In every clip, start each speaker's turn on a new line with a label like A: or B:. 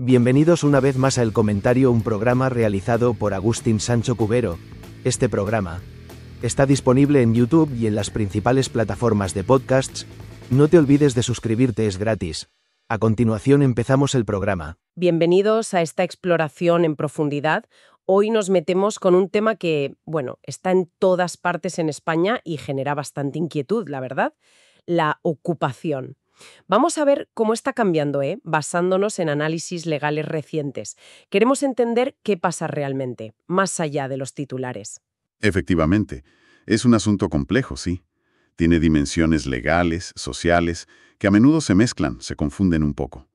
A: Bienvenidos una vez más a El Comentario, un programa realizado por Agustín Sancho Cubero. Este programa está disponible en YouTube y en las principales plataformas de podcasts. No te olvides de suscribirte, es gratis. A continuación empezamos el programa.
B: Bienvenidos a esta exploración en profundidad. Hoy nos metemos con un tema que, está en todas partes en España y genera bastante inquietud, la verdad: la ocupación. Vamos a ver cómo está cambiando, basándonos en análisis legales recientes. Queremos entender qué pasa realmente, más allá de los titulares.
C: Efectivamente, es un asunto complejo, sí. Tiene dimensiones legales, sociales, que a menudo se mezclan, se confunden un poco.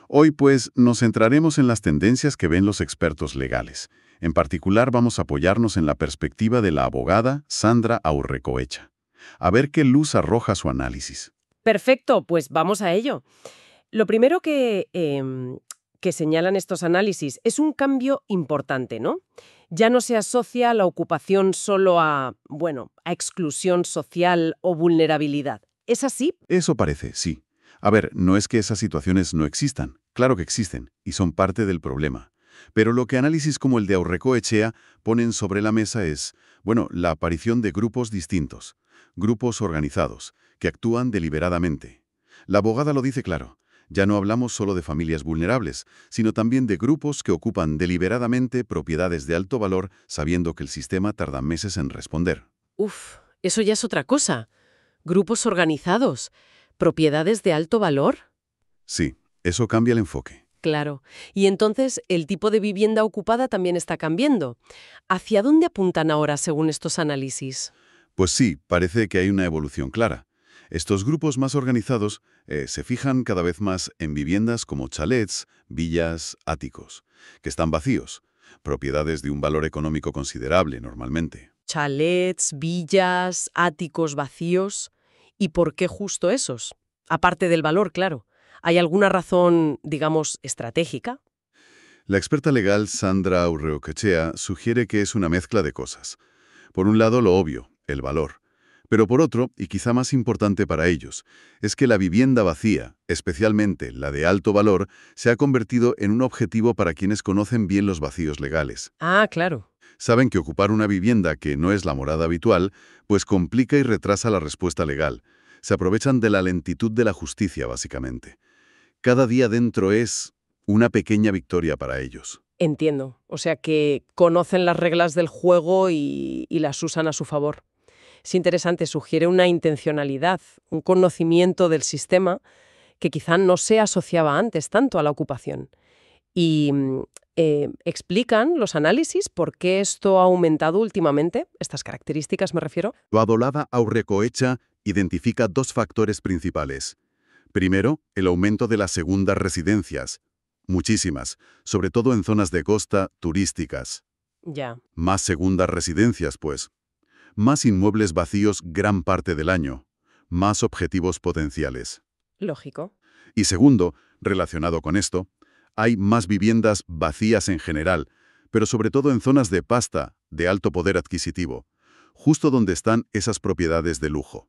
C: Hoy, pues, nos centraremos en las tendencias que ven los expertos legales. En particular, vamos a apoyarnos en la perspectiva de la abogada Sandra Aurrecoecha. A ver qué luz arroja su análisis.
B: Perfecto, pues vamos a ello. Lo primero que señalan estos análisis es un cambio importante, ¿no? Ya no se asocia la ocupación solo a exclusión social o vulnerabilidad. ¿Es así?
C: Eso parece, sí. A ver, no es que esas situaciones no existan. Claro que existen, y son parte del problema. Pero lo que análisis como el de Aurrecoechea ponen sobre la mesa es, la aparición de grupos distintos, grupos organizados, que actúan deliberadamente. La abogada lo dice claro. Ya no hablamos solo de familias vulnerables, sino también de grupos que ocupan deliberadamente propiedades de alto valor sabiendo que el sistema tarda meses en responder.
B: Eso ya es otra cosa. Grupos organizados, propiedades de alto valor.
C: Sí, eso cambia el enfoque.
B: Claro. Y entonces el tipo de vivienda ocupada también está cambiando. ¿Hacia dónde apuntan ahora según estos análisis?
C: Pues sí, parece que hay una evolución clara. Estos grupos más organizados se fijan cada vez más en viviendas como chalets, villas, áticos, que están vacíos, propiedades de un valor económico considerable normalmente.
B: Chalets, villas, áticos vacíos. ¿Y por qué justo esos? Aparte del valor, claro. ¿Hay alguna razón, digamos, estratégica?
C: La experta legal Sandra Aurrecoechea sugiere que es una mezcla de cosas. Por un lado, lo obvio, el valor. Pero por otro, y quizá más importante para ellos, es que la vivienda vacía, especialmente la de alto valor, se ha convertido en un objetivo para quienes conocen bien los vacíos legales.
B: Ah, claro.
C: Saben que ocupar una vivienda que no es la morada habitual, pues complica y retrasa la respuesta legal. Se aprovechan de la lentitud de la justicia, básicamente. Cada día dentro es una pequeña victoria para ellos.
B: Entiendo. O sea que conocen las reglas del juego y las usan a su favor. Es interesante, sugiere una intencionalidad, un conocimiento del sistema que quizá no se asociaba antes tanto a la ocupación. Y explican los análisis por qué esto ha aumentado últimamente, estas características me refiero.
C: La abogada Aurrecoechea identifica dos factores principales. Primero, el aumento de las segundas residencias. Muchísimas, sobre todo en zonas de costa turísticas.
B: Ya.
C: Más segundas residencias, pues. Más inmuebles vacíos gran parte del año. Más objetivos potenciales.
B: Lógico.
C: Y segundo, relacionado con esto, hay más viviendas vacías en general, pero sobre todo en zonas de pasta, de alto poder adquisitivo, justo donde están esas propiedades de lujo.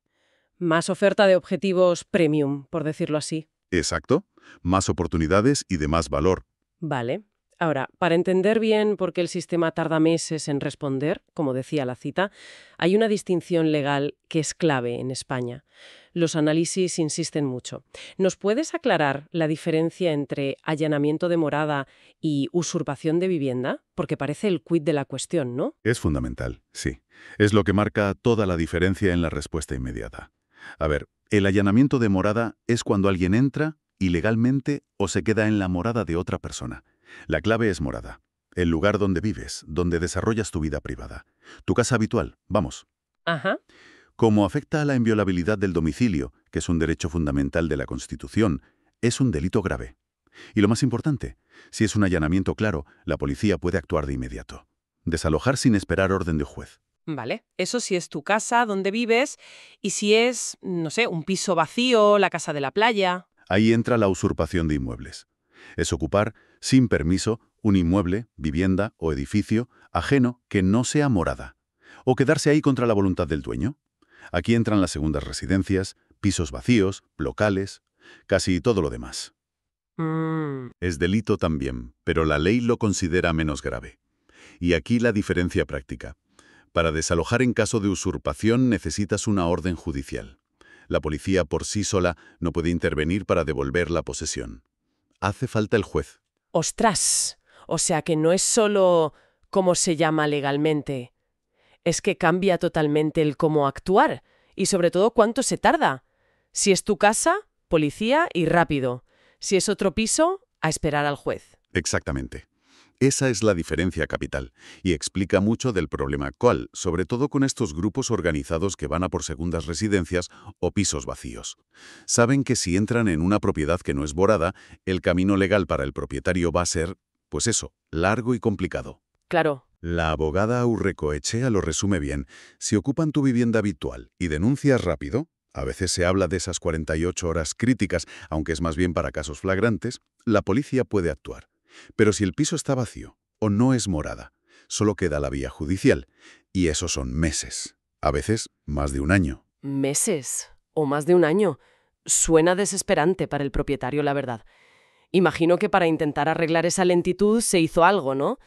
B: Más oferta de objetivos premium, por decirlo así.
C: Exacto. Más oportunidades y de más valor.
B: Vale. Ahora, para entender bien por qué el sistema tarda meses en responder, como decía la cita, hay una distinción legal que es clave en España. Los análisis insisten mucho. ¿Nos puedes aclarar la diferencia entre allanamiento de morada y usurpación de vivienda? Porque parece el quid de la cuestión, ¿no?
C: Es fundamental, sí. Es lo que marca toda la diferencia en la respuesta inmediata. A ver, el allanamiento de morada es cuando alguien entra ilegalmente o se queda en la morada de otra persona. La clave es morada, el lugar donde vives, donde desarrollas tu vida privada. Tu casa habitual, vamos.
B: Ajá.
C: Como afecta a la inviolabilidad del domicilio, que es un derecho fundamental de la Constitución, es un delito grave. Y lo más importante, si es un allanamiento claro, la policía puede actuar de inmediato. Desalojar sin esperar orden de juez.
B: Vale, eso si es tu casa, donde vives, y si es, no sé, un piso vacío, la casa de la playa.
C: Ahí entra la usurpación de inmuebles. Es ocupar, sin permiso, un inmueble, vivienda o edificio ajeno que no sea morada. O quedarse ahí contra la voluntad del dueño. Aquí entran las segundas residencias, pisos vacíos, locales, casi todo lo demás. Es delito también, pero la ley lo considera menos grave. Y aquí la diferencia práctica. Para desalojar en caso de usurpación necesitas una orden judicial. La policía por sí sola no puede intervenir para devolver la posesión. Hace falta el juez.
B: ¡Ostras! O sea que no es solo cómo se llama legalmente, es que cambia totalmente el cómo actuar y sobre todo cuánto se tarda. Si es tu casa, policía y rápido. Si es otro piso, a esperar al juez.
C: Exactamente. Esa es la diferencia capital y explica mucho del problema actual, sobre todo con estos grupos organizados que van a por segundas residencias o pisos vacíos. Saben que si entran en una propiedad que no es morada, el camino legal para el propietario va a ser, pues eso, largo y complicado.
B: Claro.
C: La abogada Aurrecoechea lo resume bien. Si ocupan tu vivienda habitual y denuncias rápido, a veces se habla de esas 48 horas críticas, aunque es más bien para casos flagrantes, la policía puede actuar. Pero si el piso está vacío o no es morada, solo queda la vía judicial, y eso son meses, a veces más de un año.
B: ¿Meses? ¿O más de un año? Suena desesperante para el propietario, la verdad. Imagino que para intentar arreglar esa lentitud se hizo algo, ¿no?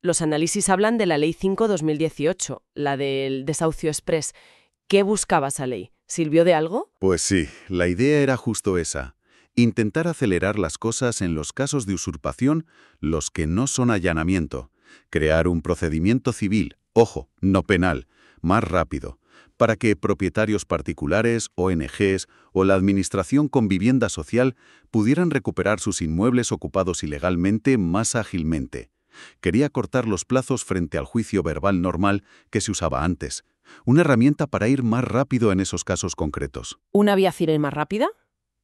B: Los análisis hablan de la Ley 5/2018, la del desahucio express. ¿Qué buscaba esa ley? ¿Sirvió de algo?
C: Pues sí, la idea era justo esa. Intentar acelerar las cosas en los casos de usurpación, los que no son allanamiento. Crear un procedimiento civil, ojo, no penal, más rápido, para que propietarios particulares, ONGs o la administración con vivienda social pudieran recuperar sus inmuebles ocupados ilegalmente más ágilmente. Quería cortar los plazos frente al juicio verbal normal que se usaba antes. Una herramienta para ir más rápido en esos casos concretos.
B: ¿Una vía civil más rápida?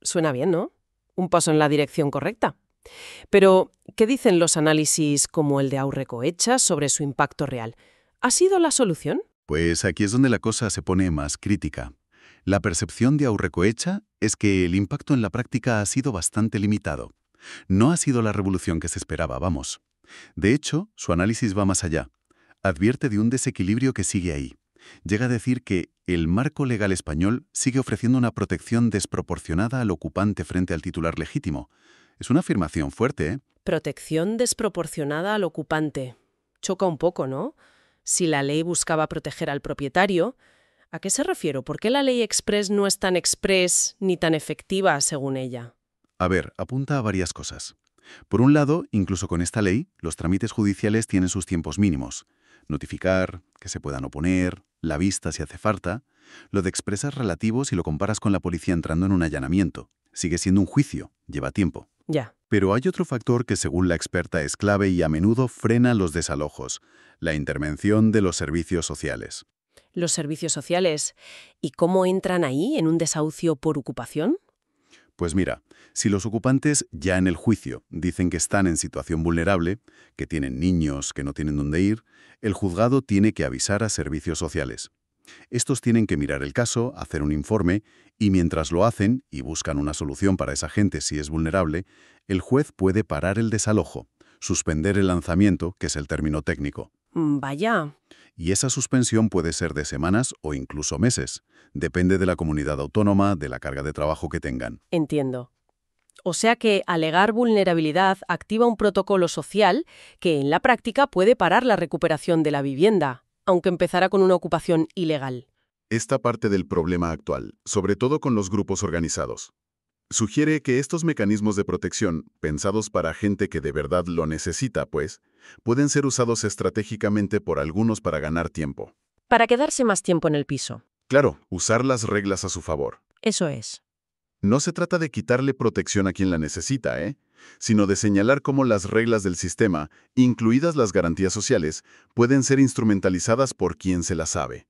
B: Suena bien, ¿no? Un paso en la dirección correcta. Pero, ¿qué dicen los análisis como el de Aurrecoechea sobre su impacto real? ¿Ha sido la solución?
C: Pues aquí es donde la cosa se pone más crítica. La percepción de Aurrecoechea es que el impacto en la práctica ha sido bastante limitado. No ha sido la revolución que se esperaba, vamos. De hecho, su análisis va más allá. Advierte de un desequilibrio que sigue ahí. Llega a decir que el marco legal español sigue ofreciendo una protección desproporcionada al ocupante frente al titular legítimo. Es una afirmación fuerte, ¿eh?
B: Protección desproporcionada al ocupante. Choca un poco, ¿no? Si la ley buscaba proteger al propietario, ¿a qué se refiere? ¿Por qué la ley express no es tan express ni tan efectiva según ella?
C: A ver, apunta a varias cosas. Por un lado, incluso con esta ley, los trámites judiciales tienen sus tiempos mínimos. Notificar, que se puedan oponer, la vista si hace falta. Lo de express es relativo si lo comparas con la policía entrando en un allanamiento. Sigue siendo un juicio, lleva tiempo.
B: Ya.
C: Pero hay otro factor que según la experta es clave y a menudo frena los desalojos: la intervención de los servicios sociales.
B: Los servicios sociales. ¿Y cómo entran ahí en un desahucio por ocupación?
C: Pues mira, si los ocupantes ya en el juicio dicen que están en situación vulnerable, que tienen niños, que no tienen dónde ir, el juzgado tiene que avisar a servicios sociales. Estos tienen que mirar el caso, hacer un informe, y mientras lo hacen y buscan una solución para esa gente si es vulnerable, el juez puede parar el desalojo, suspender el lanzamiento, que es el término técnico.
B: Vaya.
C: Y esa suspensión puede ser de semanas o incluso meses. Depende de la comunidad autónoma, de la carga de trabajo que tengan.
B: Entiendo. O sea que alegar vulnerabilidad activa un protocolo social que en la práctica puede parar la recuperación de la vivienda, aunque empezara con una ocupación ilegal.
C: Esta parte del problema actual, sobre todo con los grupos organizados, sugiere que estos mecanismos de protección, pensados para gente que de verdad lo necesita, pues, pueden ser usados estratégicamente por algunos para ganar tiempo.
B: Para quedarse más tiempo en el piso.
C: Claro, usar las reglas a su favor.
B: Eso es.
C: No se trata de quitarle protección a quien la necesita, sino de señalar cómo las reglas del sistema, incluidas las garantías sociales, pueden ser instrumentalizadas por quien se las sabe.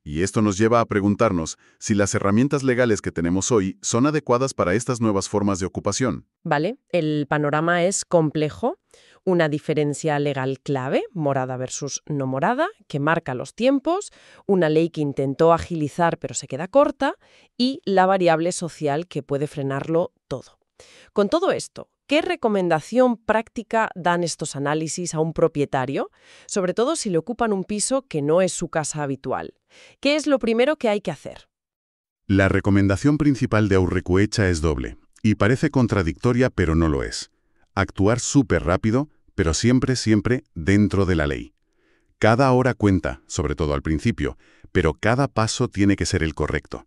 C: Y esto nos lleva a preguntarnos si las herramientas legales que tenemos hoy son adecuadas para estas nuevas formas de ocupación.
B: Vale, el panorama es complejo. Una diferencia legal clave, morada versus no morada, que marca los tiempos, una ley que intentó agilizar pero se queda corta, y la variable social que puede frenarlo todo. Con todo esto, ¿qué recomendación práctica dan estos análisis a un propietario, sobre todo si le ocupan un piso que no es su casa habitual? ¿Qué es lo primero que hay que hacer?
C: La recomendación principal de Aurrecoechea es doble. Y parece contradictoria, pero no lo es. Actuar súper rápido, pero siempre, siempre dentro de la ley. Cada hora cuenta, sobre todo al principio, pero cada paso tiene que ser el correcto.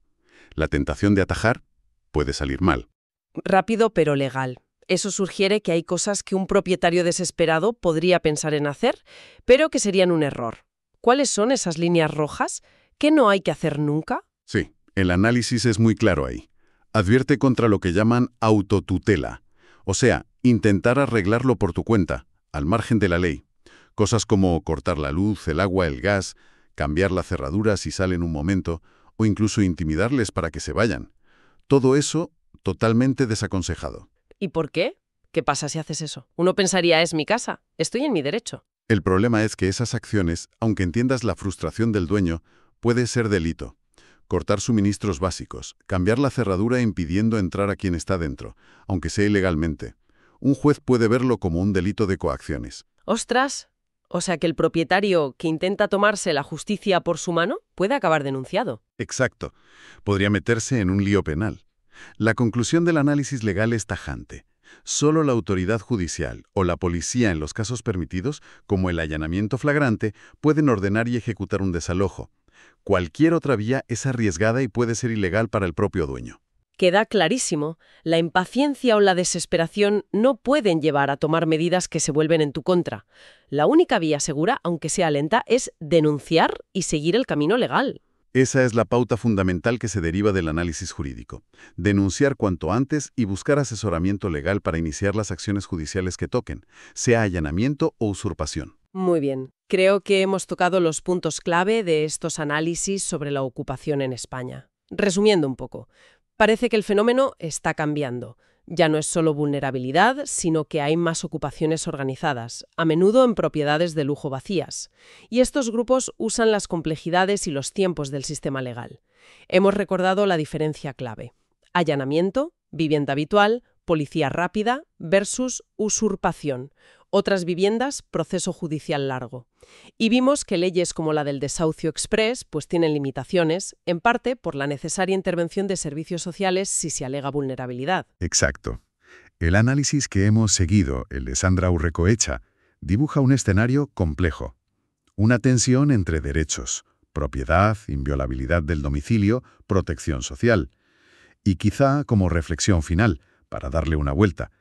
C: La tentación de atajar puede salir mal.
B: Rápido pero legal. Eso sugiere que hay cosas que un propietario desesperado podría pensar en hacer, pero que serían un error. ¿Cuáles son esas líneas rojas? ¿Qué no hay que hacer nunca?
C: Sí, el análisis es muy claro ahí. Advierte contra lo que llaman autotutela, o sea, intentar arreglarlo por tu cuenta, al margen de la ley. Cosas como cortar la luz, el agua, el gas, cambiar la cerradura si sale en un momento, o incluso intimidarles para que se vayan. Todo eso totalmente desaconsejado.
B: ¿Y por qué? ¿Qué pasa si haces eso? Uno pensaría, es mi casa, estoy en mi derecho.
C: El problema es que esas acciones, aunque entiendas la frustración del dueño, puede ser delito. Cortar suministros básicos, cambiar la cerradura impidiendo entrar a quien está dentro, aunque sea ilegalmente. Un juez puede verlo como un delito de coacciones.
B: ¡Ostras! O sea que el propietario que intenta tomarse la justicia por su mano puede acabar denunciado.
C: Exacto. Podría meterse en un lío penal. La conclusión del análisis legal es tajante. Solo la autoridad judicial o la policía en los casos permitidos, como el allanamiento flagrante, pueden ordenar y ejecutar un desalojo. Cualquier otra vía es arriesgada y puede ser ilegal para el propio dueño.
B: Queda clarísimo, la impaciencia o la desesperación no pueden llevar a tomar medidas que se vuelven en tu contra. La única vía segura, aunque sea lenta, es denunciar y seguir el camino legal.
C: Esa es la pauta fundamental que se deriva del análisis jurídico. Denunciar cuanto antes y buscar asesoramiento legal para iniciar las acciones judiciales que toquen, sea allanamiento o usurpación.
B: Muy bien. Creo que hemos tocado los puntos clave de estos análisis sobre la ocupación en España. Resumiendo un poco, parece que el fenómeno está cambiando. Ya no es solo vulnerabilidad, sino que hay más ocupaciones organizadas, a menudo en propiedades de lujo vacías. Y estos grupos usan las complejidades y los tiempos del sistema legal. Hemos recordado la diferencia clave: allanamiento, vivienda habitual, policía rápida versus usurpación. Otras viviendas, proceso judicial largo. Y vimos que leyes como la del desahucio express pues tienen limitaciones, en parte por la necesaria intervención de servicios sociales si se alega vulnerabilidad.
D: Exacto. El análisis que hemos seguido, el de Sandra Aurrecoetxea, dibuja un escenario complejo. Una tensión entre derechos, propiedad, inviolabilidad del domicilio, protección social. Y quizá como reflexión final, para darle una vuelta,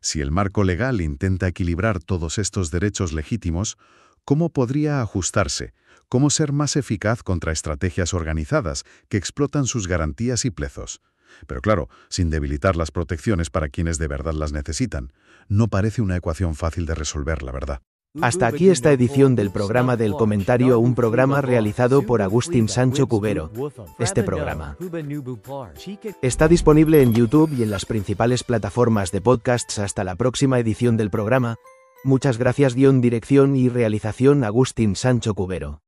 D: si el marco legal intenta equilibrar todos estos derechos legítimos, ¿cómo podría ajustarse? ¿Cómo ser más eficaz contra estrategias organizadas que explotan sus garantías y plazos? Pero claro, sin debilitar las protecciones para quienes de verdad las necesitan. No parece una ecuación fácil de resolver, la verdad.
A: Hasta aquí esta edición del programa del comentario, un programa realizado por Agustín Sancho Cubero. Este programa está disponible en YouTube y en las principales plataformas de podcasts. Hasta la próxima edición del programa. Muchas gracias. Dirección y realización Agustín Sancho Cubero.